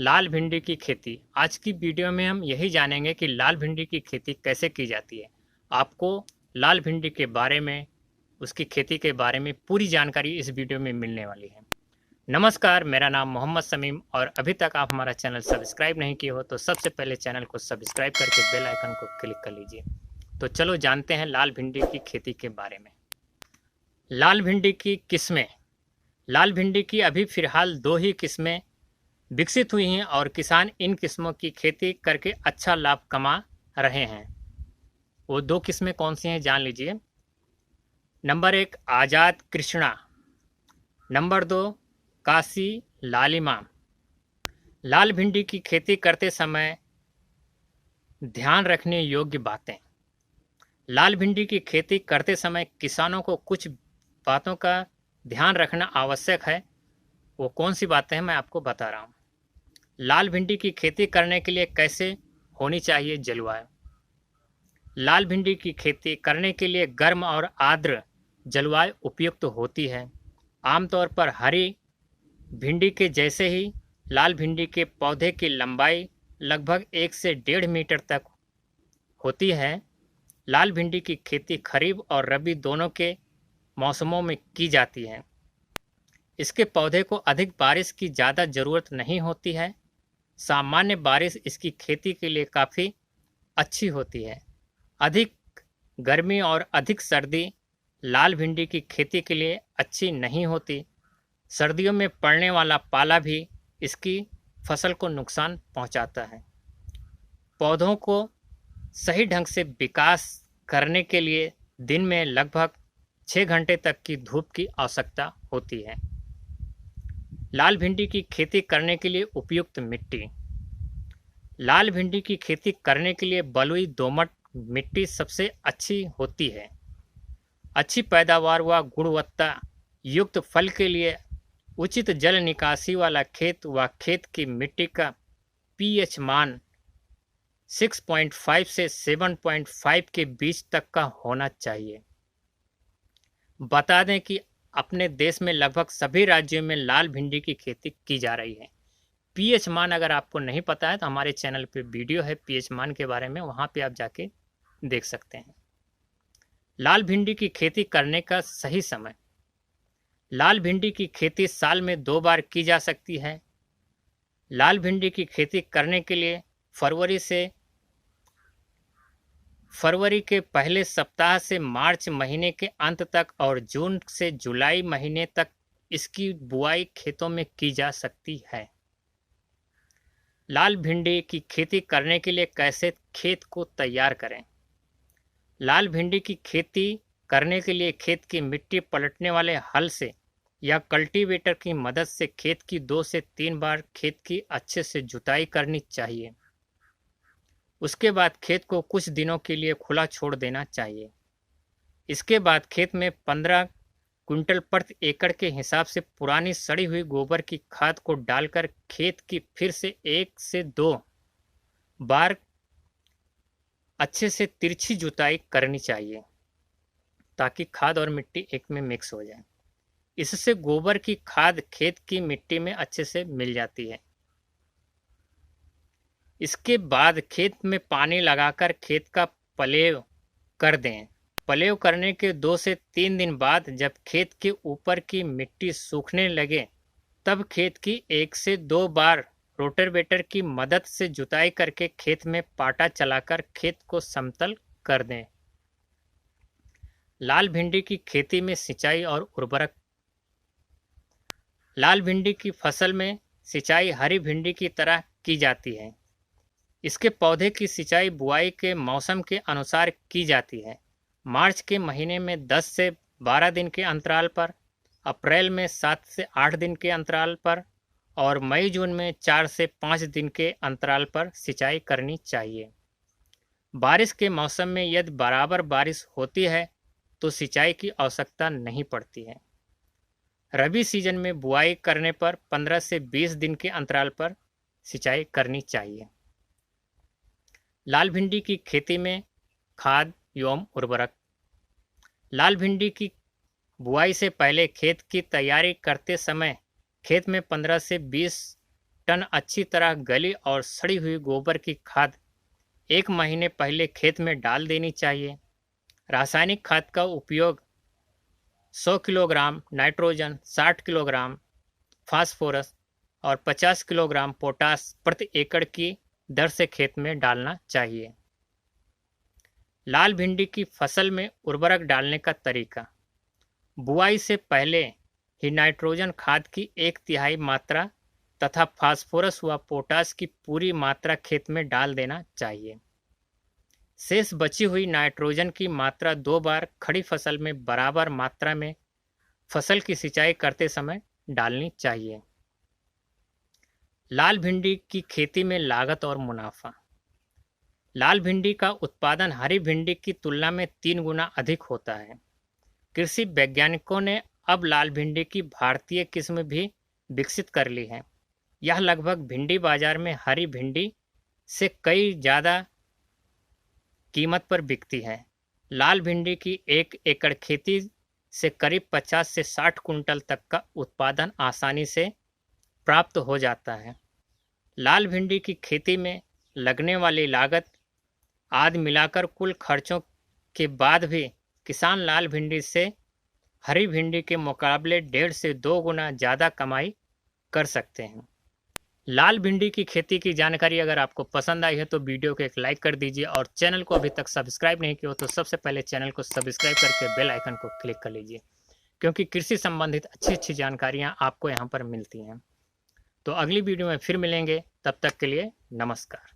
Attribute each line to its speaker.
Speaker 1: लाल भिंडी की खेती। आज की वीडियो में हम यही जानेंगे कि लाल भिंडी की खेती कैसे की जाती है। आपको लाल भिंडी के बारे में, उसकी खेती के बारे में पूरी जानकारी इस वीडियो में मिलने वाली है। नमस्कार, मेरा नाम मोहम्मद समीम और अभी तक आप हमारा चैनल सब्सक्राइब नहीं किए हो तो सबसे पहले चैनल को सब्सक्राइब करके बेल आइकन को क्लिक कर लीजिए। तो चलो जानते हैं लाल भिंडी की खेती के बारे में। लाल भिंडी की किस्में। लाल भिंडी की अभी फ़िलहाल 2 ही किस्में विकसित हुई हैं और किसान इन किस्मों की खेती करके अच्छा लाभ कमा रहे हैं। वो 2 किस्में कौन सी हैं जान लीजिए। नंबर 1 आज़ाद कृष्णा, नंबर 2 काशी लालिमा। लाल भिंडी की खेती करते समय ध्यान रखने योग्य बातें। लाल भिंडी की खेती करते समय किसानों को कुछ बातों का ध्यान रखना आवश्यक है। वो कौन सी बातें हैं मैं आपको बता रहा हूँ। लाल भिंडी की खेती करने के लिए कैसे होनी चाहिए जलवायु। लाल भिंडी की खेती करने के लिए गर्म और आर्द्र जलवायु उपयुक्त होती है। आमतौर पर हरी भिंडी के जैसे ही लाल भिंडी के पौधे की लंबाई लगभग 1 से 1.5 मीटर तक होती है। लाल भिंडी की खेती खरीफ और रबी दोनों के मौसमों में की जाती है। इसके पौधे को अधिक बारिश की ज़्यादा ज़रूरत नहीं होती है। सामान्य बारिश इसकी खेती के लिए काफ़ी अच्छी होती है। अधिक गर्मी और अधिक सर्दी लाल भिंडी की खेती के लिए अच्छी नहीं होती। सर्दियों में पड़ने वाला पाला भी इसकी फसल को नुकसान पहुंचाता है। पौधों को सही ढंग से विकास करने के लिए दिन में लगभग 6 घंटे तक की धूप की आवश्यकता होती है। लाल भिंडी की खेती करने के लिए उपयुक्त मिट्टी। लाल भिंडी की खेती करने के लिए बलुई दोमट मिट्टी सबसे अच्छी होती है। अच्छी पैदावार व गुणवत्ता युक्त फल के लिए उचित जल निकासी वाला खेत व खेत की मिट्टी का पीएच मान 6.5 से 7.5 के बीच तक का होना चाहिए। बता दें कि अपने देश में लगभग सभी राज्यों में लाल भिंडी की खेती की जा रही है। पीएच मान अगर आपको नहीं पता है तो हमारे चैनल पे वीडियो है पीएच मान के बारे में, वहाँ पे आप जाके देख सकते हैं। लाल भिंडी की खेती करने का सही समय। लाल भिंडी की खेती साल में 2 बार की जा सकती है। लाल भिंडी की खेती करने के लिए फरवरी के पहले सप्ताह से मार्च महीने के अंत तक और जून से जुलाई महीने तक इसकी बुआई खेतों में की जा सकती है। लाल भिंडी की खेती करने के लिए कैसे खेत को तैयार करें। लाल भिंडी की खेती करने के लिए खेत की मिट्टी पलटने वाले हल से या कल्टीवेटर की मदद से खेत की 2 से 3 बार खेत की अच्छे से जुताई करनी चाहिए। उसके बाद खेत को कुछ दिनों के लिए खुला छोड़ देना चाहिए। इसके बाद खेत में 15 क्विंटल प्रति एकड़ के हिसाब से पुरानी सड़ी हुई गोबर की खाद को डालकर खेत की फिर से 1 से 2 बार अच्छे से तिरछी जुताई करनी चाहिए ताकि खाद और मिट्टी एक में मिक्स हो जाए। इससे गोबर की खाद खेत की मिट्टी में अच्छे से मिल जाती है। इसके बाद खेत में पानी लगाकर खेत का पलेव कर दें। पलेव करने के 2 से 3 दिन बाद जब खेत के ऊपर की मिट्टी सूखने लगे तब खेत की 1 से 2 बार रोटावेटर की मदद से जुताई करके खेत में पाटा चलाकर खेत को समतल कर दें। लाल भिंडी की खेती में सिंचाई और उर्वरक। लाल भिंडी की फसल में सिंचाई हरी भिंडी की तरह की जाती है। इसके पौधे की सिंचाई बुआई के मौसम के अनुसार की जाती है। मार्च के महीने में 10 से 12 दिन के अंतराल पर, अप्रैल में 7 से 8 दिन के अंतराल पर और मई जून में 4 से 5 दिन के अंतराल पर सिंचाई करनी चाहिए। बारिश के मौसम में यदि बराबर बारिश होती है तो सिंचाई की आवश्यकता नहीं पड़ती है। रबी सीजन में बुआई करने पर 15 से 20 दिन के अंतराल पर सिंचाई करनी चाहिए। लाल भिंडी की खेती में खाद एवं उर्वरक। लाल भिंडी की बुआई से पहले खेत की तैयारी करते समय खेत में 15 से 20 टन अच्छी तरह गली और सड़ी हुई गोबर की खाद 1 महीने पहले खेत में डाल देनी चाहिए। रासायनिक खाद का उपयोग 100 किलोग्राम नाइट्रोजन, 60 किलोग्राम फास्फोरस और 50 किलोग्राम पोटास प्रति एकड़ की दर से खेत में डालना चाहिए। लाल भिंडी की फसल में उर्वरक डालने का तरीका। बुआई से पहले ही नाइट्रोजन खाद की 1/3 मात्रा तथा फास्फोरस व पोटास की पूरी मात्रा खेत में डाल देना चाहिए। शेष बची हुई नाइट्रोजन की मात्रा 2 बार खड़ी फसल में बराबर मात्रा में फसल की सिंचाई करते समय डालनी चाहिए। लाल भिंडी की खेती में लागत और मुनाफा। लाल भिंडी का उत्पादन हरी भिंडी की तुलना में 3 गुना अधिक होता है। कृषि वैज्ञानिकों ने अब लाल भिंडी की भारतीय किस्म भी विकसित कर ली है। यह लगभग भिंडी बाजार में हरी भिंडी से कई ज़्यादा कीमत पर बिकती है। लाल भिंडी की 1 एकड़ खेती से करीब 50 से 60 कुंटल तक का उत्पादन आसानी से प्राप्त हो जाता है। लाल भिंडी की खेती में लगने वाली लागत आदि मिलाकर कुल खर्चों के बाद भी किसान लाल भिंडी से हरी भिंडी के मुकाबले 1.5 से 2 गुना ज़्यादा कमाई कर सकते हैं। लाल भिंडी की खेती की जानकारी अगर आपको पसंद आई है तो वीडियो को एक लाइक कर दीजिए और चैनल को अभी तक सब्सक्राइब नहीं किया हो तो सबसे पहले चैनल को सब्सक्राइब करके बेल आइकन को क्लिक कर लीजिए, क्योंकि कृषि संबंधित अच्छी जानकारियाँ आपको यहाँ पर मिलती हैं। तो अगली वीडियो में फिर मिलेंगे, तब तक के लिए नमस्कार।